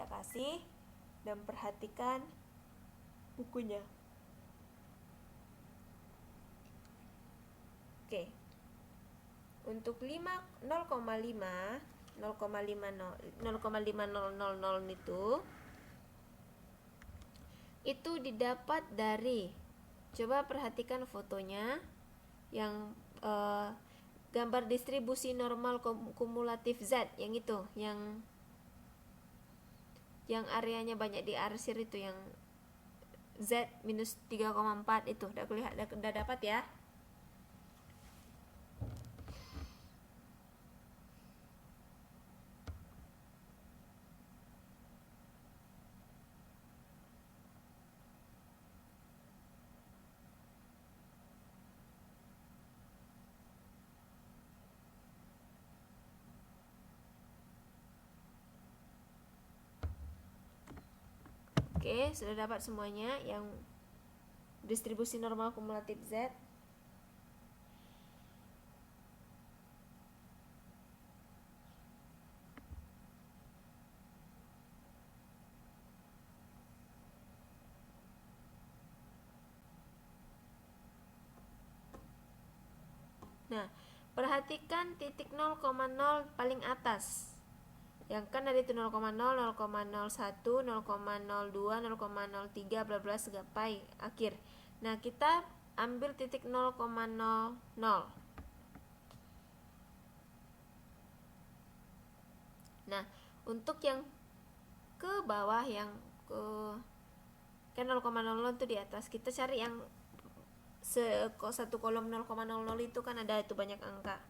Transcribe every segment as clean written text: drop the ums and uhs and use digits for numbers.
saya kasih, dan perhatikan bukunya. Oke. Untuk 0,500 itu didapat dari, coba perhatikan fotonya yang gambar distribusi normal kumulatif Z, yang itu, yang areanya banyak di arsir itu, yang Z minus 3,4 itu udah dapat ya. Oke, sudah dapat semuanya yang distribusi normal kumulatif Z. Nah, perhatikan titik 0,0 paling atas. Yang kan ada itu 0,0, 0,01, 0,02, 0,03 bla bla sampai akhir. Nah, kita ambil titik 0,00. Nah, untuk yang ke bawah, yang ke kan 0,00 itu di atas, kita cari yang satu kolom 0,00 itu kan ada itu banyak angka.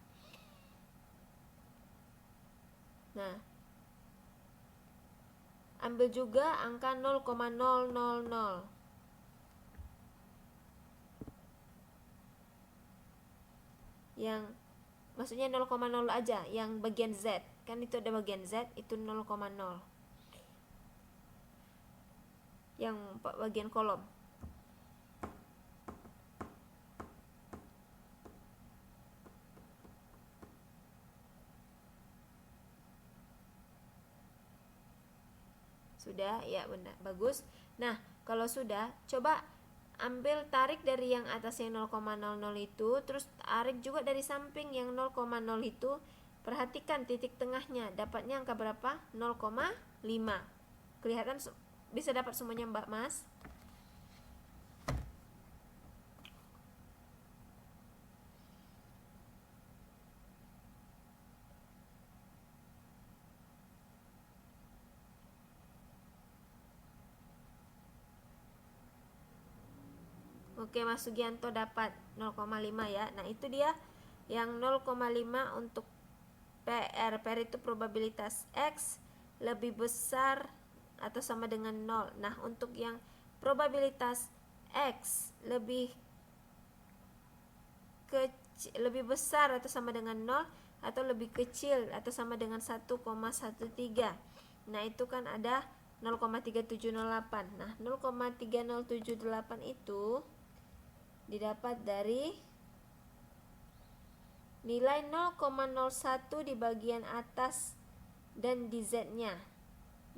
Nah, ambil juga angka 0,000. Yang maksudnya 0,0 aja, yang bagian Z. Kan itu ada bagian Z, itu 0,0. Yang bagian kolom. Sudah? Ya, benar. Bagus. Nah, kalau sudah, coba ambil, tarik dari yang atas yang 0,00 itu, terus tarik juga dari samping yang 0,0 itu. Perhatikan titik tengahnya, dapatnya angka berapa? 0,5. Kelihatan bisa dapat semuanya, Mbak Mas? Oke, Mas Sugianto dapat 0,5 ya. Nah, itu dia yang 0,5 untuk PR. PR itu probabilitas X lebih besar atau sama dengan 0. Nah, untuk yang probabilitas X lebih besar atau sama dengan 0 atau lebih kecil atau sama dengan 1,13. Nah, itu kan ada 0,3708. Nah, 0,3078 itu didapat dari nilai 0,01 di bagian atas dan di Z-nya.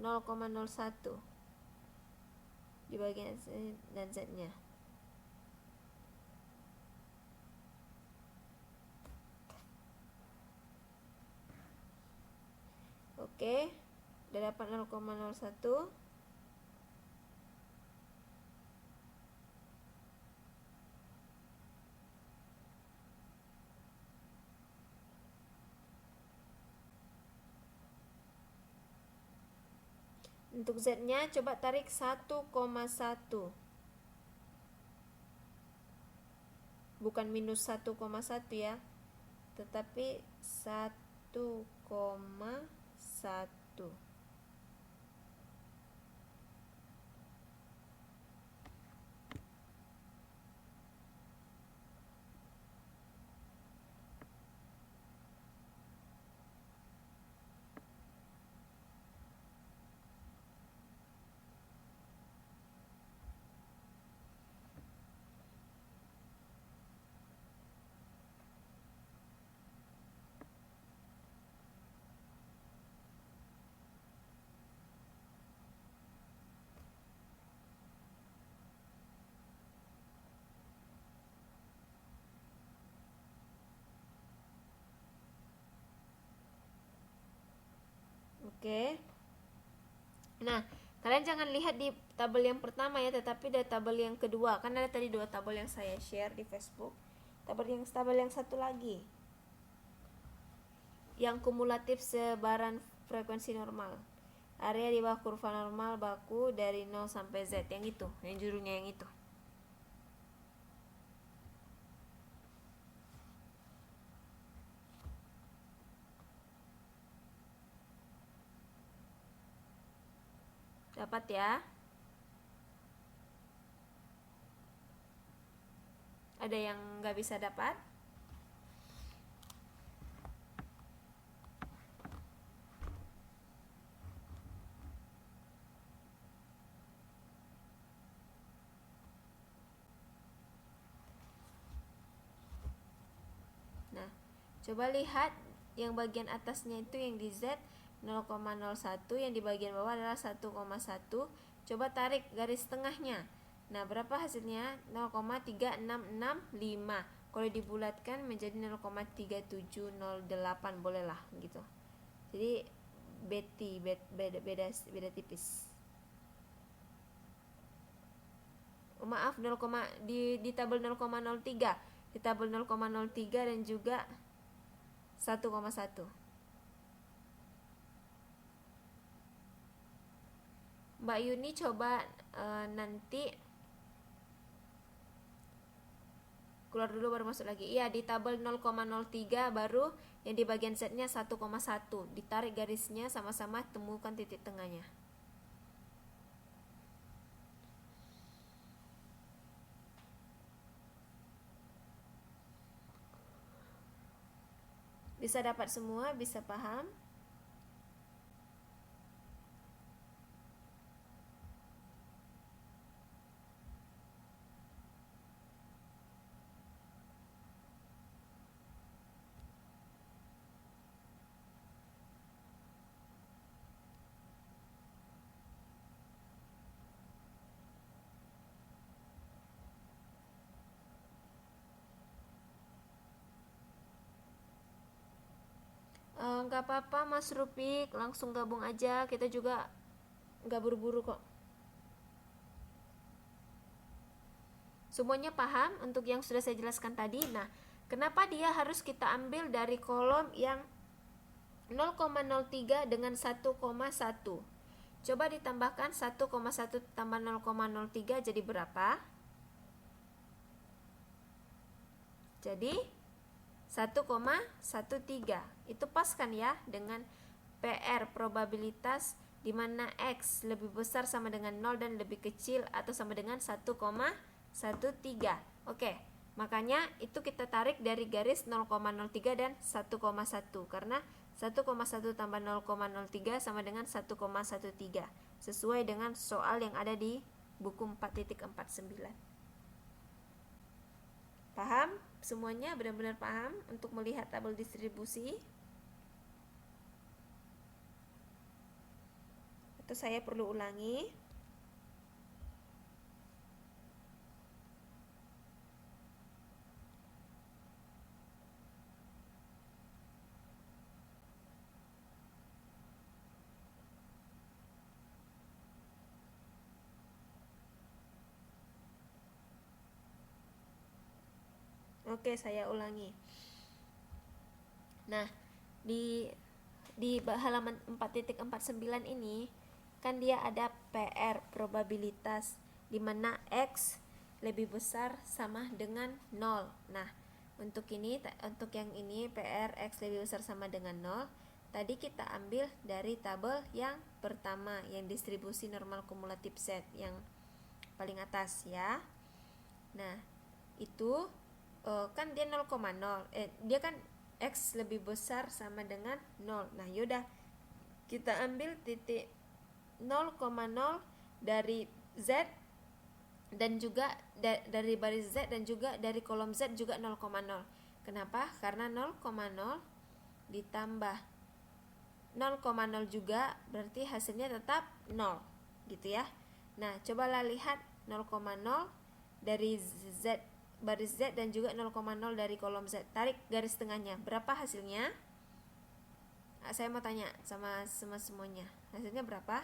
0,01 di bagian dan Z-nya. Oke, udah dapat 0,01. Untuk Z-nya coba tarik 1,1. Bukan minus 1,1 ya, tetapi 1,1. Oke. Nah, kalian jangan lihat di tabel yang pertama ya, tetapi di tabel yang kedua. Kan ada tadi 2 tabel yang saya share di Facebook. Tabel yang satu lagi, yang kumulatif sebaran frekuensi normal. Area di bawah kurva normal baku dari 0 sampai Z, yang itu, yang judulnya yang itu. Dapat ya? Ada yang nggak bisa dapat? Nah, coba lihat yang bagian atasnya itu yang di Z 0,01, yang di bagian bawah adalah 1,1. Coba tarik garis tengahnya. Nah, berapa hasilnya? 0,3665. Kalau dibulatkan menjadi 0,3708, bolehlah gitu. Jadi beda tipis. Oh, maaf, di tabel 0,03. Di tabel 0,03 dan juga 1,1. Mbak Yuni coba nanti keluar dulu baru masuk lagi. Iya, di tabel 0,03 baru yang di bagian Z-nya 1,1. Ditarik garisnya, sama-sama temukan titik tengahnya. Bisa dapat semua, bisa paham? Nggak apa-apa Mas Rupik, langsung gabung aja, kita juga nggak buru-buru kok. Semuanya paham untuk yang sudah saya jelaskan tadi? Nah, kenapa dia harus kita ambil dari kolom yang 0,03 dengan 1,1? Coba ditambahkan 1,1 tambah 0,03 jadi berapa? Jadi 1,13. Itu pas kan ya dengan PR probabilitas di mana X lebih besar sama dengan 0 dan lebih kecil atau sama dengan 1,13. Oke, makanya itu kita tarik dari garis 0,03 dan 1,1 karena 1,1 tambah 0,03 sama dengan 1,13 sesuai dengan soal yang ada di buku 4.49. Paham? Semuanya benar-benar paham untuk melihat tabel distribusi? Atau saya perlu ulangi? Oke, saya ulangi. Nah, di halaman 4.49 ini kan dia ada PR probabilitas di mana X lebih besar sama dengan 0. Nah, untuk yang ini PR X lebih besar sama dengan 0. Tadi kita ambil dari tabel yang pertama, yang distribusi normal kumulatif Z yang paling atas ya. Nah, itu kan dia 0,0. Dia kan X lebih besar sama dengan 0. Nah, yaudah kita ambil titik 0,0 dari Z dan juga dari baris Z dan juga dari kolom Z juga 0,0. Kenapa? Karena 0,0 ditambah 0,0 juga berarti hasilnya tetap 0 gitu ya. Nah, cobalah lihat 0,0 dari Z baris Z dan juga 0,0 dari kolom Z. Tarik garis tengahnya. Berapa hasilnya? Saya mau tanya sama semuanya, hasilnya berapa?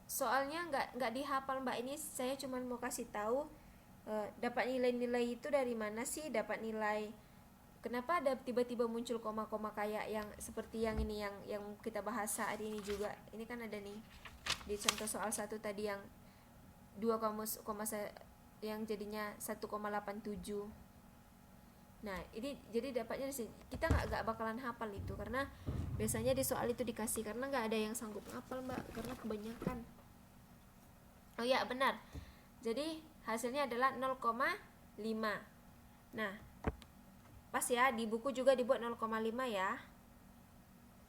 Soalnya nggak dihafal Mbak, ini saya cuma mau kasih tahu dapat nilai-nilai itu dari mana sih, dapat nilai. Kenapa ada tiba-tiba muncul koma-koma kayak yang seperti yang ini, yang kita bahas saat ini juga. Ini kan ada nih di contoh soal 1 tadi yang 2, yang jadinya 1,87. Nah ini jadi dapatnya di sini. Kita nggak bakalan hafal itu karena biasanya di soal itu dikasih, karena nggak ada yang sanggup hafal Mbak, karena kebanyakan. Oh ya benar, jadi hasilnya adalah 0,5. Nah pas ya, di buku juga dibuat 0,5 ya.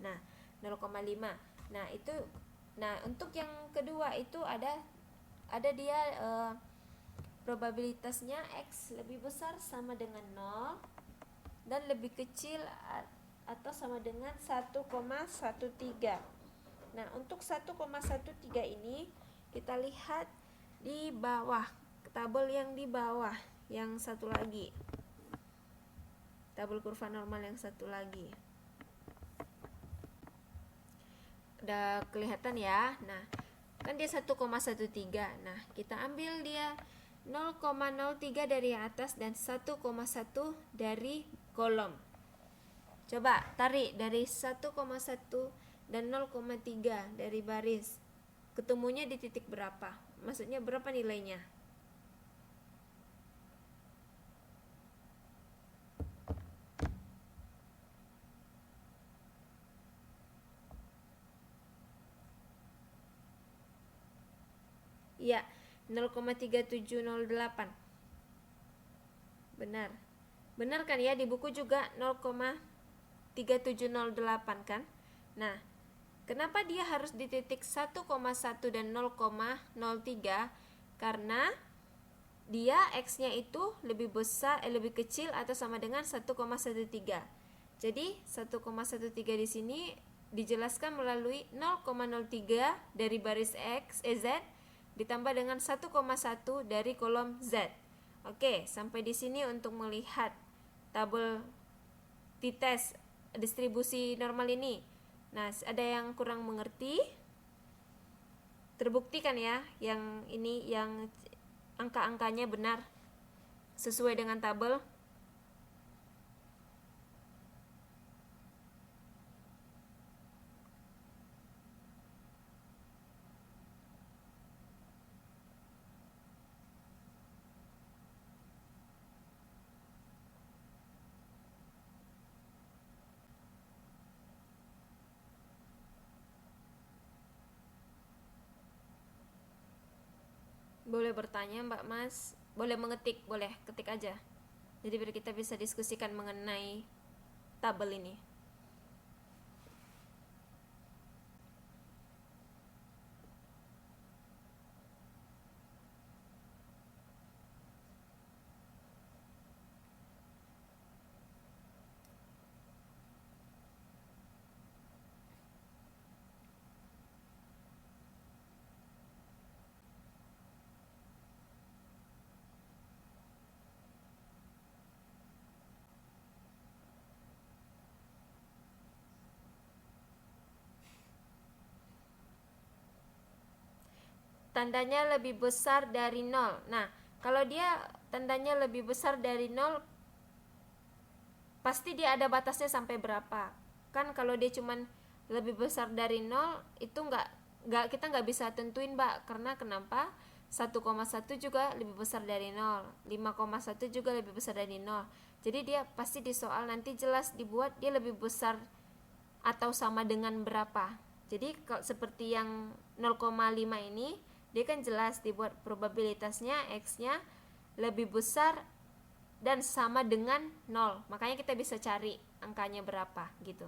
Nah 0,5. Nah itu, nah untuk yang kedua itu ada dia probabilitasnya X lebih besar sama dengan 0 dan lebih kecil atau sama dengan 1,13. Nah untuk 1,13 ini kita lihat di bawah, tabel yang di bawah, yang satu lagi, tabel kurva normal yang satu lagi. Udah kelihatan ya. Nah kan dia 1,13. Nah kita ambil dia 0,03 dari atas dan 1,1 dari kolom. Coba tarik dari 1,1 dan 0,3 dari baris. Ketemunya di titik berapa? Maksudnya berapa nilainya? Iya, 0,3708. Benar. Benar kan ya, di buku juga 0,3708 kan? Nah, kenapa dia harus di titik 1,1 dan 0,03? Karena dia X-nya itu lebih besar, lebih kecil atau sama dengan 1,13. Jadi 1,13 di sini dijelaskan melalui 0,03 dari baris Z ditambah dengan 1,1 dari kolom Z. Oke, sampai di sini untuk melihat tabel t-test distribusi normal ini. Nah, ada yang kurang mengerti? Terbuktikan ya, yang ini yang angka-angkanya benar sesuai dengan tabel. Boleh bertanya Mbak Mas, boleh mengetik, boleh ketik aja. Jadi biar kita bisa diskusikan mengenai tabel ini. Tandanya lebih besar dari 0. Nah, kalau dia tandanya lebih besar dari 0, pasti dia ada batasnya sampai berapa. Kan kalau dia cuman lebih besar dari 0, itu kita nggak bisa tentuin Mbak. Karena kenapa? 1,1 juga lebih besar dari 0, 5,1 juga lebih besar dari 0. Jadi dia pasti di soal nanti jelas dibuat dia lebih besar atau sama dengan berapa. Jadi kalau seperti yang 0,5 ini, dia kan jelas dibuat probabilitasnya X-nya lebih besar dan sama dengan 0. Makanya kita bisa cari angkanya berapa gitu.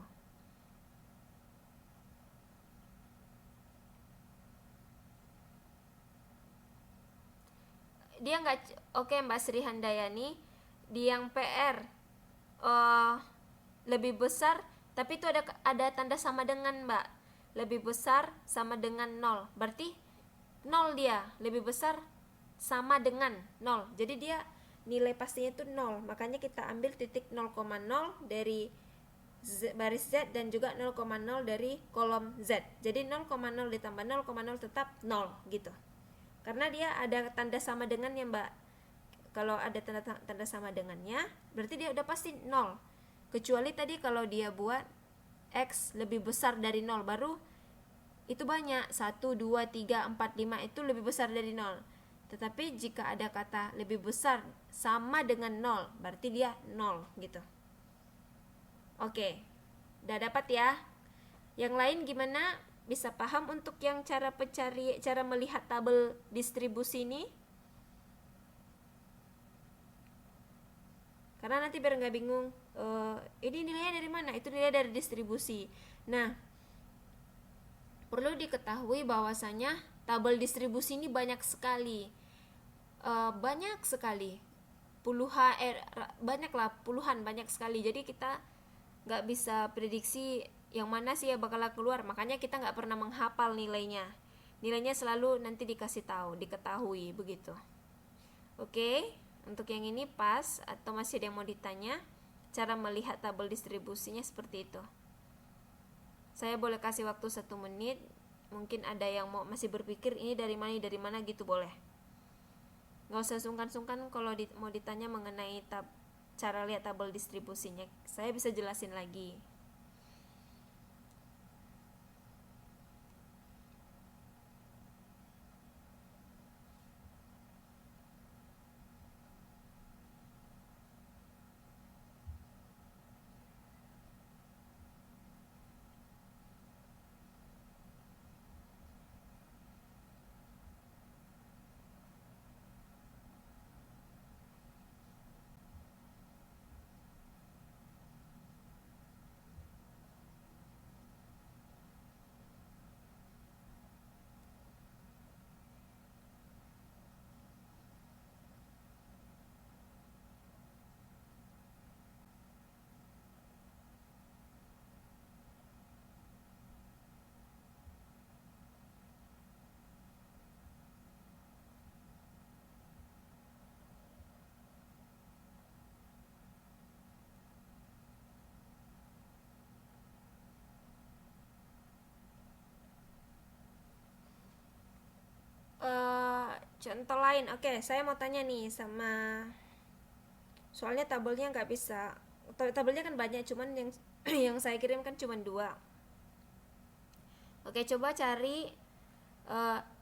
Dia nggak, oke Mbak Sri Handayani, di yang PR lebih besar, tapi itu ada tanda sama dengan, Mbak. Lebih besar sama dengan 0. Berarti 0 dia, lebih besar sama dengan 0. Jadi dia nilai pastinya itu 0. Makanya kita ambil titik 0,0 dari baris Z dan juga 0,0 dari kolom Z. Jadi 0,0 ditambah 0,0 tetap 0 gitu. Karena dia ada tanda sama dengannya, Mbak. Kalau ada tanda sama dengannya, berarti dia udah pasti 0. Kecuali tadi kalau dia buat X lebih besar dari 0, baru itu banyak, 1, 2, 3, 4, 5 itu lebih besar dari 0. Tetapi jika ada kata lebih besar sama dengan 0, berarti dia 0 gitu. Oke, udah dapat ya. Yang lain gimana? Bisa paham untuk yang cara melihat tabel distribusi ini? Karena nanti biar nggak bingung, ini nilainya dari mana? Itu nilai dari distribusi. Nah, perlu diketahui bahwasanya tabel distribusi ini banyak sekali, banyak sekali. Jadi kita nggak bisa prediksi yang mana sih ya bakal keluar. Makanya kita nggak pernah menghafal nilainya. Nilainya selalu nanti diketahui begitu. Oke, untuk yang ini pas atau masih ada yang mau ditanya? Cara melihat tabel distribusinya seperti itu. Saya boleh kasih waktu 1 menit. Mungkin ada yang masih berpikir ini dari mana gitu, boleh. Nggak usah sungkan-sungkan kalau mau ditanya mengenai cara lihat tabel distribusinya. Saya bisa jelasin lagi. Contoh lain. Oke, saya mau tanya nih sama, soalnya tabelnya nggak bisa, tabelnya kan banyak, cuman yang yang saya kirim kan cuma 2. Oke, coba cari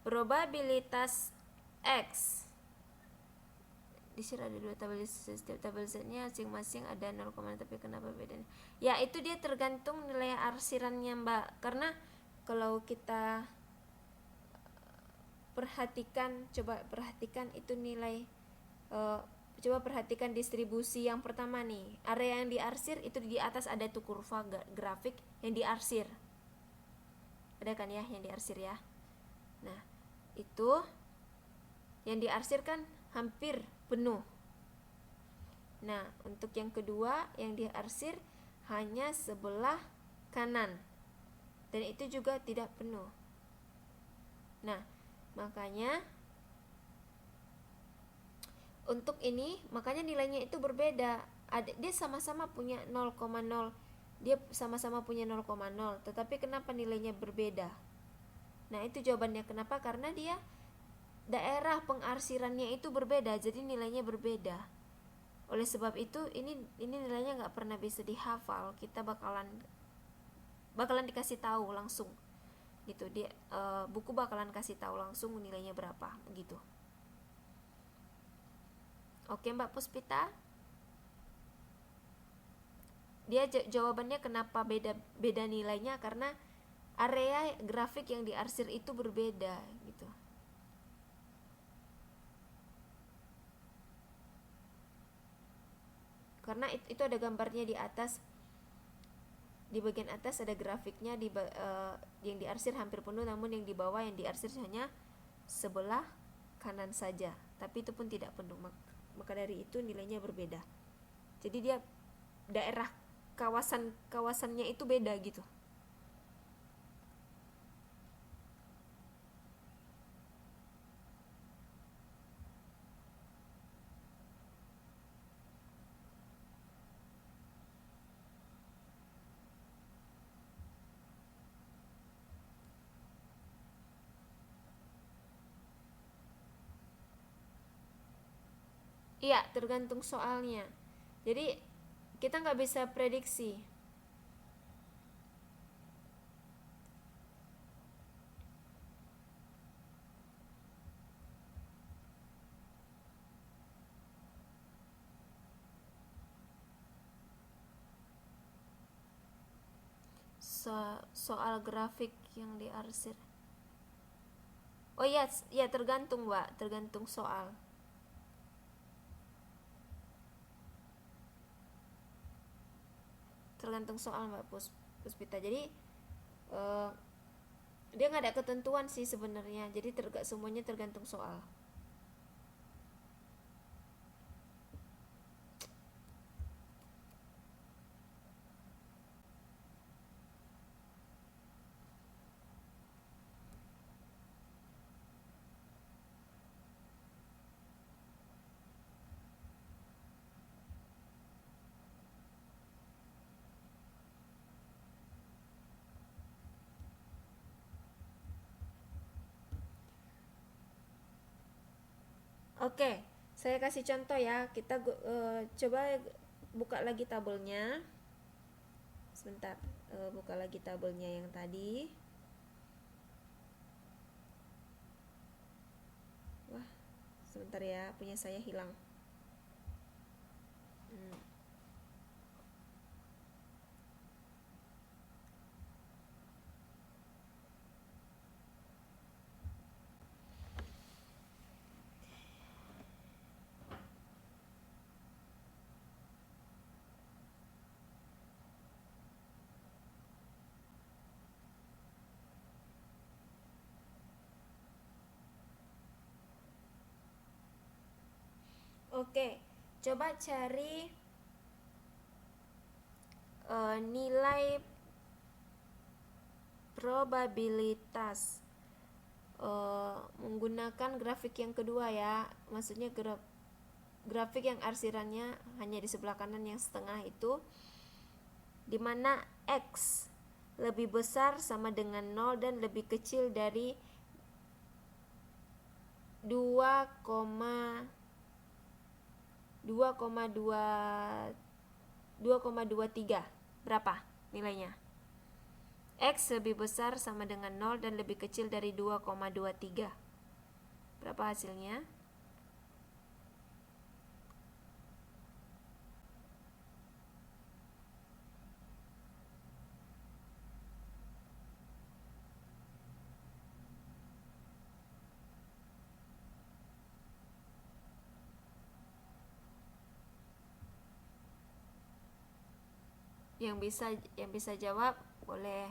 probabilitas X. Di sini ada 2 tabel, setiap tabel Z-nya masing-masing ada 0, tapi kenapa bedanya? Ya, itu dia tergantung nilai arsirannya, Mbak. Karena kalau kita coba perhatikan itu nilai, coba perhatikan distribusi yang pertama nih. Area yang diarsir itu di atas ada tuh kurva grafik yang diarsir. Ada kan ya yang diarsir ya. Nah, itu yang diarsir kan hampir penuh. Nah, untuk yang kedua yang diarsir hanya sebelah kanan. Dan itu juga tidak penuh. Nah, makanya untuk ini, makanya nilainya itu berbeda. Dia sama-sama punya 0,0. Dia sama-sama punya 0,0, tetapi kenapa nilainya berbeda? Nah, itu jawabannya kenapa? Karena dia daerah pengarsirannya itu berbeda, jadi nilainya berbeda. Oleh sebab itu ini nilainya nggak pernah bisa dihafal. Kita bakalan dikasih tahu langsung gitu. Dia buku bakalan kasih tahu langsung nilainya berapa begitu. Oke, Mbak Puspita, dia jawabannya kenapa beda nilainya, karena area grafik yang diarsir itu berbeda gitu. Karena itu ada gambarnya di atas, di bagian atas ada grafiknya, yang diarsir hampir penuh, namun yang di bawah yang diarsir hanya sebelah kanan saja, tapi itu pun tidak penuh. Maka dari itu nilainya berbeda. Jadi dia daerah kawasannya itu beda gitu. Iya, tergantung soalnya. Jadi kita nggak bisa prediksi. Soal grafik yang diarsir. Oh iya, ya tergantung Mbak, tergantung soal. Tergantung soal Mbak Puspita. Jadi dia nggak ada ketentuan sih sebenarnya. Jadi semuanya tergantung soal. Oke, saya kasih contoh ya. Kita coba buka lagi tabelnya. Sebentar, buka lagi tabelnya yang tadi. Wah, sebentar ya, punya saya hilang. Oke, coba cari nilai probabilitas menggunakan grafik yang kedua ya. Maksudnya grafik yang arsirannya hanya di sebelah kanan yang setengah itu, dimana X lebih besar sama dengan 0 dan lebih kecil dari 2,23. Berapa nilainya? X lebih besar sama dengan 0 dan lebih kecil dari 2,23. Berapa hasilnya? Yang bisa jawab boleh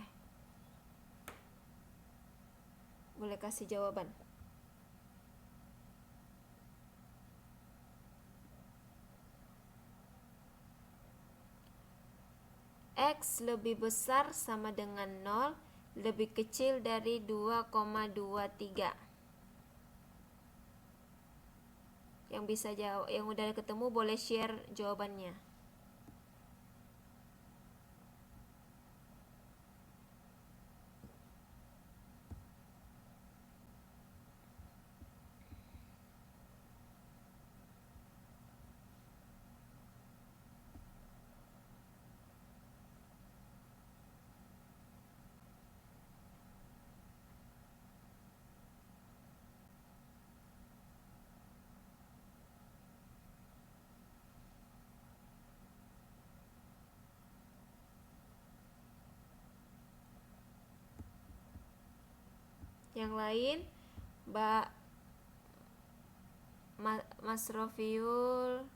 kasih jawaban. X lebih besar sama dengan 0, lebih kecil dari 2,23. Yang bisa jawab, yang udah ketemu boleh share jawabannya. Yang lain, Mas Rofiul,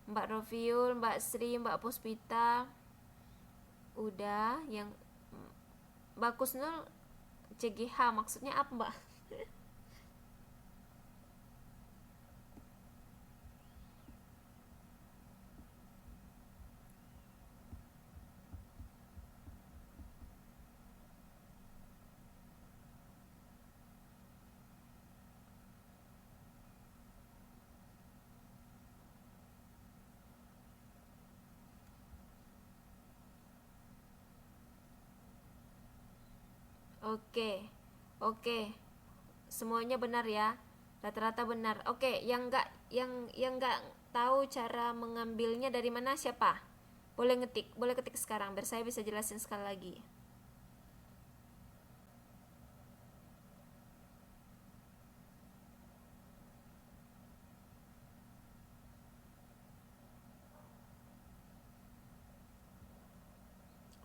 Mbak Rofiul, Mbak Sri, Mbak Puspita, udah. Yang Mbak Kusnul CGH maksudnya apa Mbak? Oke, oke, semuanya benar ya, rata-rata benar. Oke, yang nggak tahu cara mengambilnya dari mana, siapa? Boleh ketik sekarang biar saya bisa jelasin sekali lagi.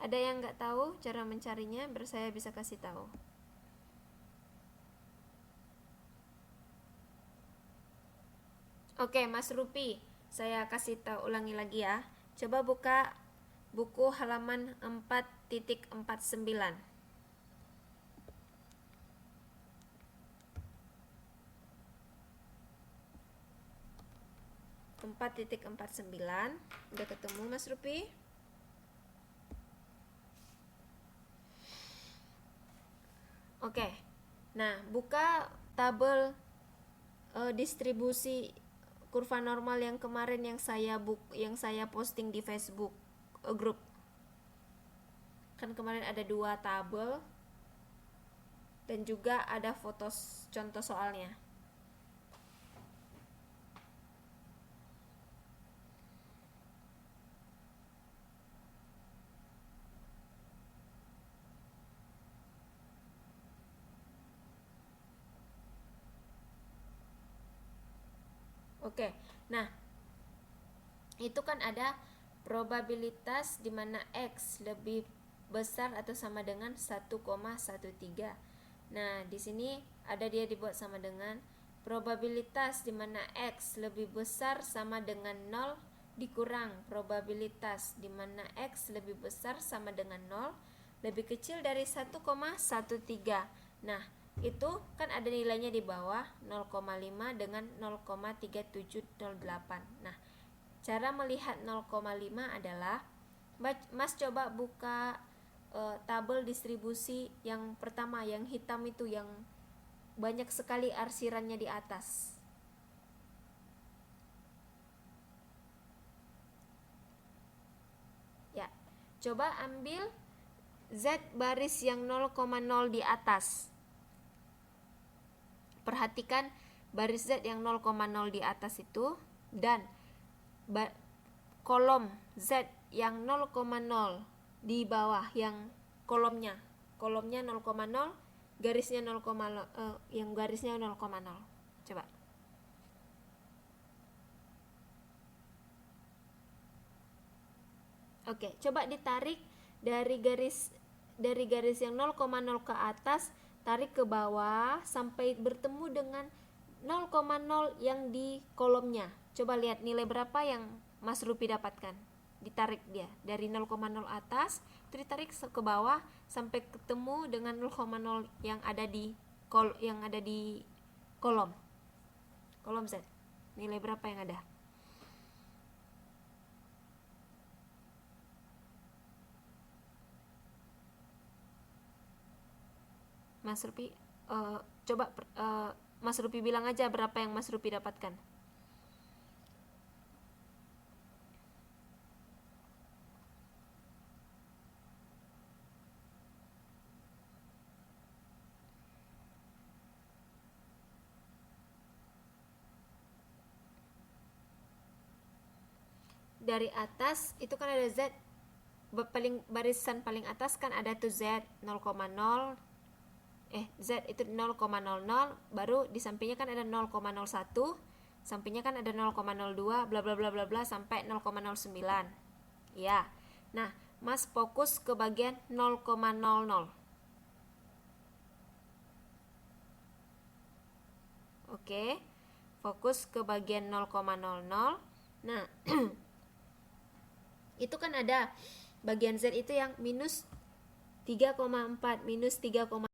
Ada yang nggak tahu cara mencarinya biar saya bisa kasih tahu. Oke, Mas Rupi, saya kasih tahu ulangi lagi ya. Coba buka buku halaman 4.49. 4.49. Udah ketemu Mas Rupi? Oke. Nah, buka tabel distribusi kurva normal yang kemarin yang saya posting di Facebook grup. Kan kemarin ada 2 tabel dan juga ada foto contoh soalnya. Oke. Nah, itu kan ada probabilitas di mana X lebih besar atau sama dengan 1,13. Nah, di sini ada dia dibuat sama dengan probabilitas di mana X lebih besar sama dengan 0 dikurang probabilitas di mana X lebih besar sama dengan 0 lebih kecil dari 1,13. Nah, itu kan ada nilainya di bawah 0,5 dengan 0,3708. Nah, cara melihat 0,5 adalah Mas coba buka tabel distribusi yang pertama, yang hitam itu, yang banyak sekali arsirannya di atas. Ya, coba ambil Z baris yang 0,0 di atas. Perhatikan baris Z yang 0,0 di atas itu dan kolom Z yang 0,0 di bawah, yang kolomnya 0,0, garisnya 0,0, yang garisnya 0,0. Coba. Oke, coba ditarik dari garis yang 0,0 ke atas, tarik ke bawah sampai bertemu dengan 0,0 yang di kolomnya. Coba lihat nilai berapa yang Mas Rupi dapatkan. Ditarik dia dari 0,0 atas, itu ditarik ke bawah sampai ketemu dengan 0,0 yang ada di kolom Z. Nilai berapa yang ada? Mas Rupi, coba Mas Rupi bilang aja berapa yang Mas Rupi dapatkan. Dari atas itu kan ada Z, barisan paling atas kan ada tuh Z 0,0, Z itu 0,00, baru di sampingnya kan ada 0,01, sampingnya kan ada 0,02, bla bla bla bla bla sampai 0,09. Ya. Nah, Mas fokus ke bagian 0,00. Oke. Fokus ke bagian 0,00. Nah, itu kan ada bagian Z itu yang minus 3,4, minus 3,4.